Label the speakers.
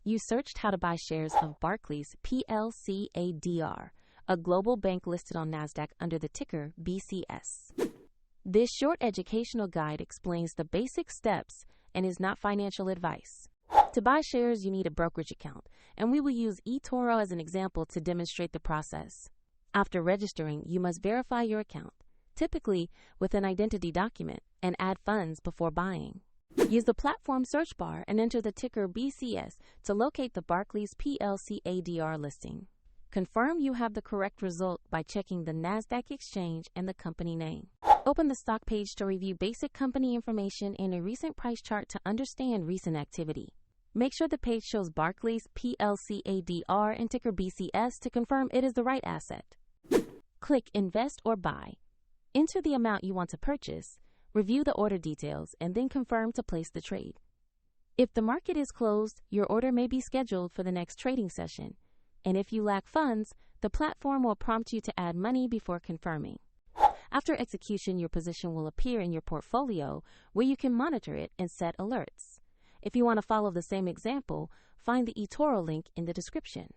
Speaker 1: You searched how to buy shares of Barclays PLC-ADR, a global bank listed on NASDAQ under the ticker BCS. This short educational guide explains the basic steps and is not financial advice. To buy shares, you need a brokerage account, and we will use eToro as an example to demonstrate the process. After registering, you must verify your account, typically with an identity document, and add funds before buying. Use the platform search bar and enter the ticker BCS to locate the Barclays PLC-ADR listing. Confirm you have the correct result by checking the NASDAQ exchange and the company name. Open the stock page to review basic company information and a recent price chart to understand recent activity. Make sure the page shows Barclays PLC-ADR and ticker BCS to confirm it is the right asset. Click Invest or Buy. Enter the amount you want to purchase, review the order details, and then confirm to place the trade. If the market is closed, your order may be scheduled for the next trading session. And if you lack funds, the platform will prompt you to add money before confirming. After execution, your position will appear in your portfolio where you can monitor it and set alerts. If you want to follow the same example, find the eToro link in the description.